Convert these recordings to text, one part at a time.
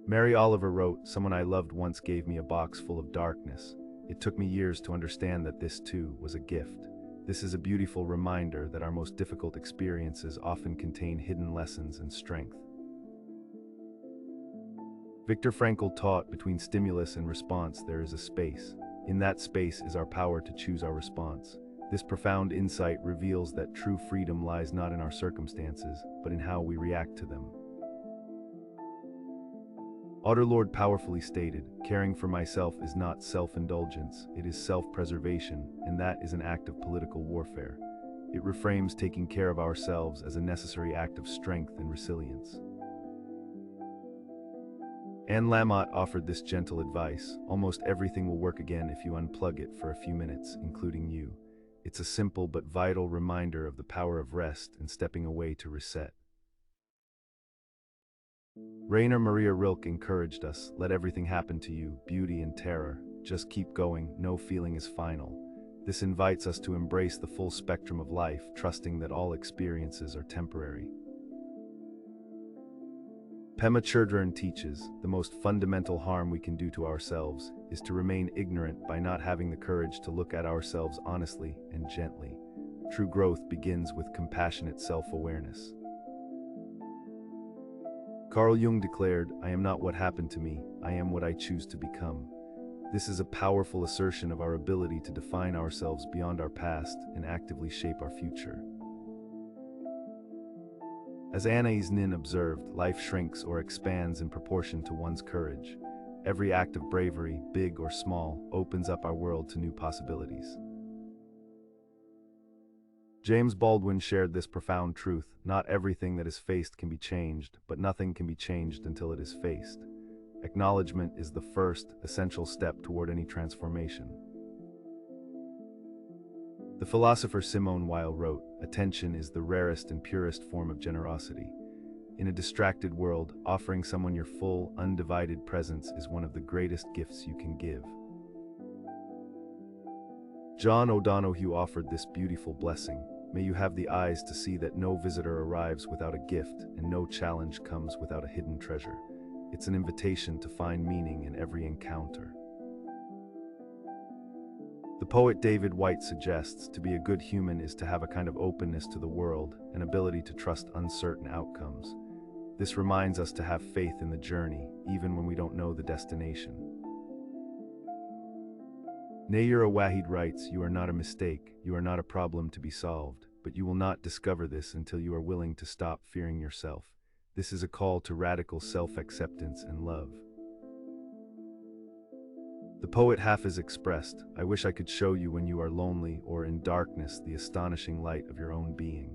Mary Oliver wrote, "Someone I loved once gave me a box full of darkness. It took me years to understand that this too was a gift." This is a beautiful reminder that our most difficult experiences often contain hidden lessons and strength. Viktor Frankl taught, between stimulus and response there is a space. In that space is our power to choose our response. This profound insight reveals that true freedom lies not in our circumstances, but in how we react to them. Lord powerfully stated, "Caring for myself is not self-indulgence, it is self-preservation, and that is an act of political warfare." It reframes taking care of ourselves as a necessary act of strength and resilience. Anne Lamott offered this gentle advice: "Almost everything will work again if you unplug it for a few minutes, including you." It's a simple but vital reminder of the power of rest and stepping away to reset. Rainer Maria Rilke encouraged us, "Let everything happen to you, beauty and terror. Just keep going, no feeling is final." This invites us to embrace the full spectrum of life, trusting that all experiences are temporary. Pema Chodron teaches, "The most fundamental harm we can do to ourselves is to remain ignorant by not having the courage to look at ourselves honestly and gently." True growth begins with compassionate self-awareness. Carl Jung declared, "I am not what happened to me, I am what I choose to become." This is a powerful assertion of our ability to define ourselves beyond our past and actively shape our future. As Anais Nin observed, life shrinks or expands in proportion to one's courage. Every act of bravery, big or small, opens up our world to new possibilities. James Baldwin shared this profound truth: "Not everything that is faced can be changed, but nothing can be changed until it is faced." Acknowledgement is the first, essential step toward any transformation. The philosopher Simone Weil wrote, "Attention is the rarest and purest form of generosity." In a distracted world, offering someone your full, undivided presence is one of the greatest gifts you can give. John O'Donohue offered this beautiful blessing: "May you have the eyes to see that no visitor arrives without a gift, and no challenge comes without a hidden treasure." It's an invitation to find meaning in every encounter. The poet David Whyte suggests, "To be a good human is to have a kind of openness to the world, an ability to trust uncertain outcomes." This reminds us to have faith in the journey, even when we don't know the destination. Nayura Wahid writes, "You are not a mistake, you are not a problem to be solved, but you will not discover this until you are willing to stop fearing yourself." This is a call to radical self-acceptance and love. The poet Hafiz expressed, "I wish I could show you when you are lonely or in darkness the astonishing light of your own being."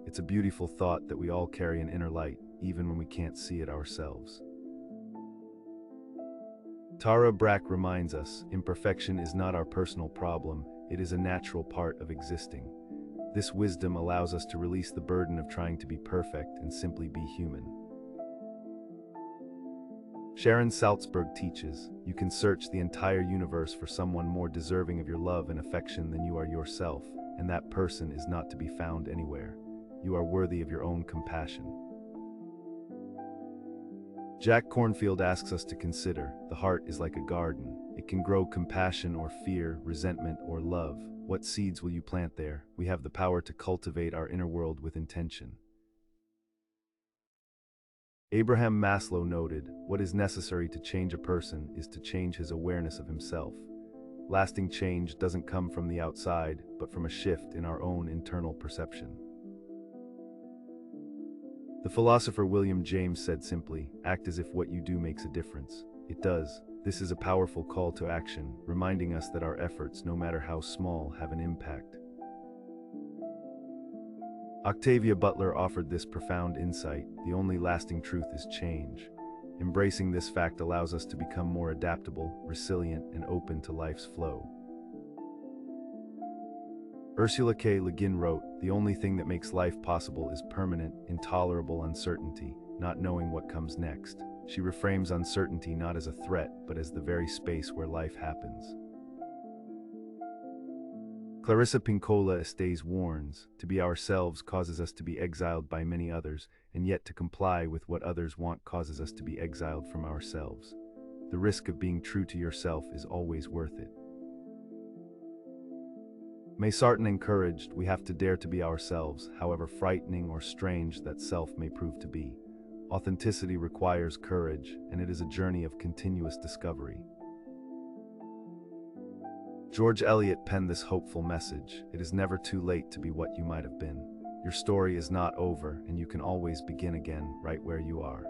It's a beautiful thought that we all carry an inner light, even when we can't see it ourselves. Tara Brach reminds us, "Imperfection is not our personal problem, it is a natural part of existing." This wisdom allows us to release the burden of trying to be perfect and simply be human. Sharon Salzberg teaches, "You can search the entire universe for someone more deserving of your love and affection than you are yourself, and that person is not to be found anywhere. You are worthy of your own compassion." Jack Kornfield asks us to consider, "The heart is like a garden. It can grow compassion or fear, resentment or love. What seeds will you plant there? We have the power to cultivate our inner world with intention." Abraham Maslow noted, "What is necessary to change a person is to change his awareness of himself." Lasting change doesn't come from the outside, but from a shift in our own internal perception. The philosopher William James said simply, "Act as if what you do makes a difference." It does. This is a powerful call to action, reminding us that our efforts, no matter how small, have an impact. Octavia Butler offered this profound insight: "The only lasting truth is change." Embracing this fact allows us to become more adaptable, resilient, and open to life's flow. Ursula K. Le Guin wrote, "The only thing that makes life possible is permanent, intolerable uncertainty, not knowing what comes next." She reframes uncertainty not as a threat, but as the very space where life happens. Clarissa Pinkola Estes warns, to be ourselves causes us to be exiled by many others, and yet to comply with what others want causes us to be exiled from ourselves. The risk of being true to yourself is always worth it. May Sarton encouraged, we have to dare to be ourselves, however frightening or strange that self may prove to be. Authenticity requires courage, and it is a journey of continuous discovery. George Eliot penned this hopeful message: it is never too late to be what you might have been. Your story is not over, and you can always begin again, right where you are.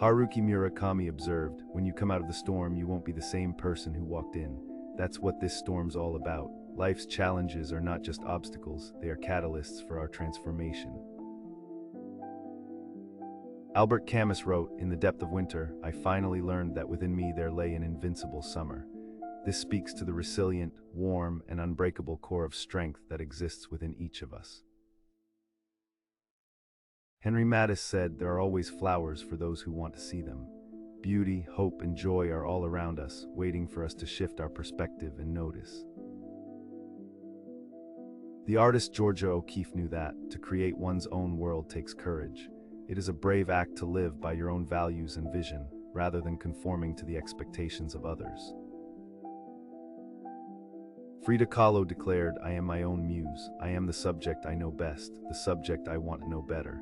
Haruki Murakami observed, when you come out of the storm, you won't be the same person who walked in. That's what this storm's all about. Life's challenges are not just obstacles, they are catalysts for our transformation. Albert Camus wrote, in the depth of winter, I finally learned that within me there lay an invincible summer. This speaks to the resilient, warm, and unbreakable core of strength that exists within each of us. Henry Mattis said, there are always flowers for those who want to see them. Beauty, hope, and joy are all around us, waiting for us to shift our perspective and notice. The artist Georgia O'Keeffe knew that, to create one's own world takes courage. It is a brave act to live by your own values and vision, rather than conforming to the expectations of others. Frida Kahlo declared, I am my own muse. I am the subject I know best, the subject I want to know better.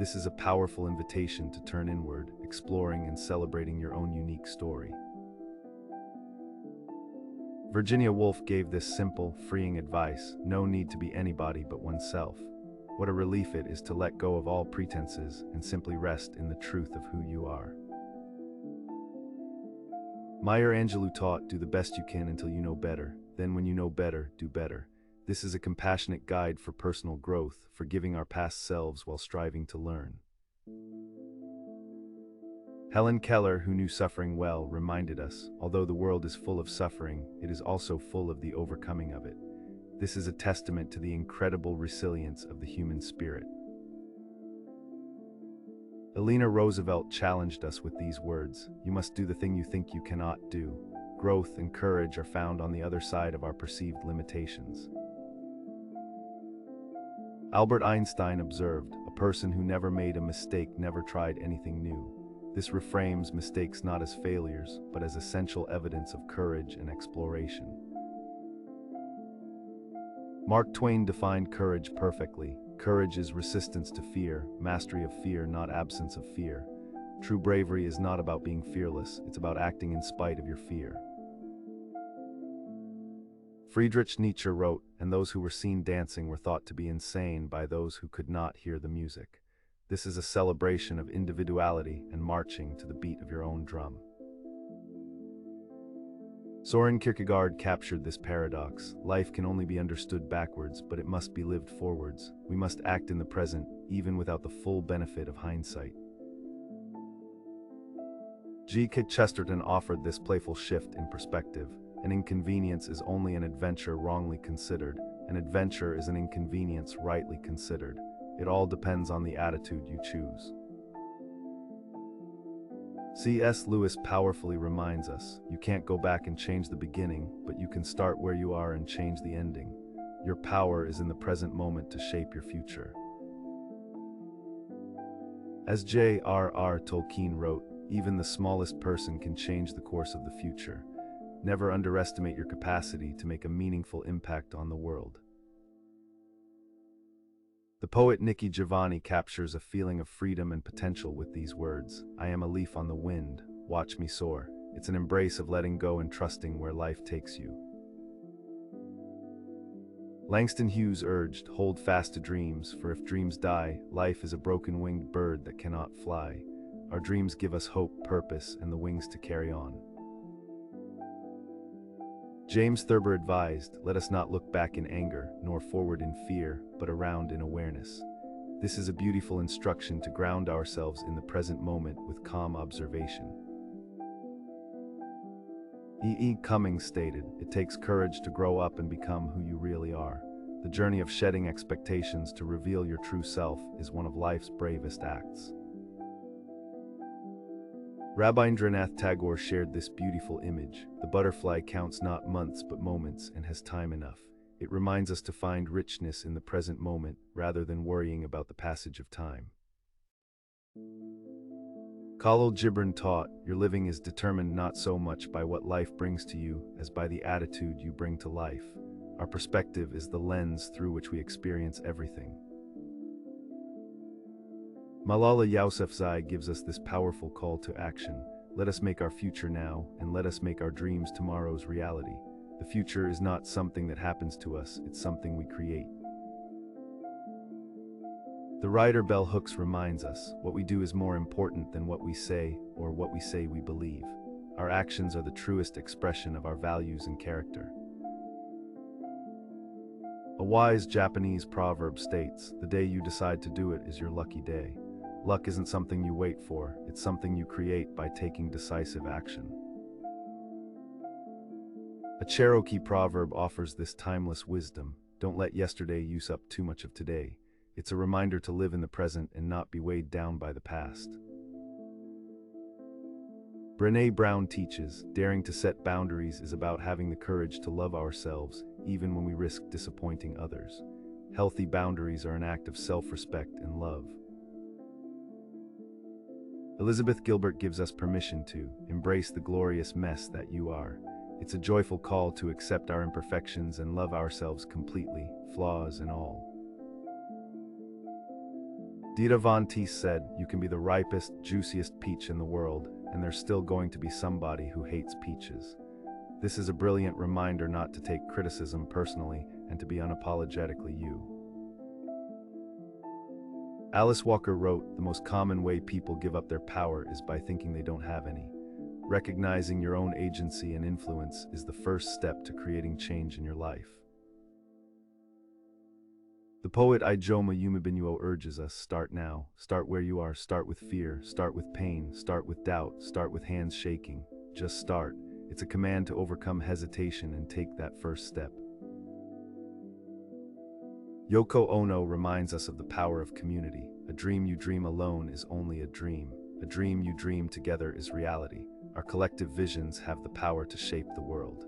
This is a powerful invitation to turn inward, exploring and celebrating your own unique story. Virginia Woolf gave this simple, freeing advice: no need to be anybody but oneself. What a relief it is to let go of all pretenses and simply rest in the truth of who you are. Maya Angelou taught, do the best you can until you know better. Then when you know better, do better. This is a compassionate guide for personal growth, forgiving our past selves while striving to learn. Helen Keller, who knew suffering well, reminded us, although the world is full of suffering, it is also full of the overcoming of it. This is a testament to the incredible resilience of the human spirit. Eleanor Roosevelt challenged us with these words: you must do the thing you think you cannot do. Growth and courage are found on the other side of our perceived limitations. Albert Einstein observed, a person who never made a mistake never tried anything new. This reframes mistakes not as failures, but as essential evidence of courage and exploration. Mark Twain defined courage perfectly. Courage is resistance to fear, mastery of fear, not absence of fear. True bravery is not about being fearless, it's about acting in spite of your fear. Friedrich Nietzsche wrote, and those who were seen dancing were thought to be insane by those who could not hear the music. This is a celebration of individuality and marching to the beat of your own drum. Soren Kierkegaard captured this paradox. Life can only be understood backwards, but it must be lived forwards. We must act in the present, even without the full benefit of hindsight. G.K. Chesterton offered this playful shift in perspective. An inconvenience is only an adventure wrongly considered. An adventure is an inconvenience rightly considered. It all depends on the attitude you choose. C.S. Lewis powerfully reminds us, you can't go back and change the beginning, but you can start where you are and change the ending. Your power is in the present moment to shape your future. As J.R.R. Tolkien wrote, even the smallest person can change the course of the future. Never underestimate your capacity to make a meaningful impact on the world. The poet Nikki Giovanni captures a feeling of freedom and potential with these words: I am a leaf on the wind, watch me soar. It's an embrace of letting go and trusting where life takes you. Langston Hughes urged, hold fast to dreams, for if dreams die, life is a broken-winged bird that cannot fly. Our dreams give us hope, purpose, and the wings to carry on. James Thurber advised, let us not look back in anger, nor forward in fear, but around in awareness. This is a beautiful instruction to ground ourselves in the present moment with calm observation. E. Cummings stated, it takes courage to grow up and become who you really are. The journey of shedding expectations to reveal your true self is one of life's bravest acts. Rabindranath Tagore shared this beautiful image. The butterfly counts not months but moments and has time enough. It reminds us to find richness in the present moment rather than worrying about the passage of time. Khalil Gibran taught, your living is determined not so much by what life brings to you as by the attitude you bring to life. Our perspective is the lens through which we experience everything. Malala Yousafzai gives us this powerful call to action. Let us make our future now, and let us make our dreams tomorrow's reality. The future is not something that happens to us, it's something we create. The writer Bell Hooks reminds us, what we do is more important than what we say or what we say we believe. Our actions are the truest expression of our values and character. A wise Japanese proverb states, the day you decide to do it is your lucky day. Luck isn't something you wait for, it's something you create by taking decisive action. A Cherokee proverb offers this timeless wisdom, don't let yesterday use up too much of today. It's a reminder to live in the present and not be weighed down by the past. Brené Brown teaches, daring to set boundaries is about having the courage to love ourselves, even when we risk disappointing others. Healthy boundaries are an act of self-respect and love. Elizabeth Gilbert gives us permission to embrace the glorious mess that you are. It's a joyful call to accept our imperfections and love ourselves completely, flaws and all. Dita Von Teese said, you can be the ripest, juiciest peach in the world, and there's still going to be somebody who hates peaches. This is a brilliant reminder not to take criticism personally and to be unapologetically you. Alice Walker wrote, the most common way people give up their power is by thinking they don't have any. Recognizing your own agency and influence is the first step to creating change in your life. The poet Ijoma Umebinyuo urges us, start now, start where you are, start with fear, start with pain, start with doubt, start with hands shaking. Just start. It's a command to overcome hesitation and take that first step. Yoko Ono reminds us of the power of community. A dream you dream alone is only a dream. A dream you dream together is reality. Our collective visions have the power to shape the world.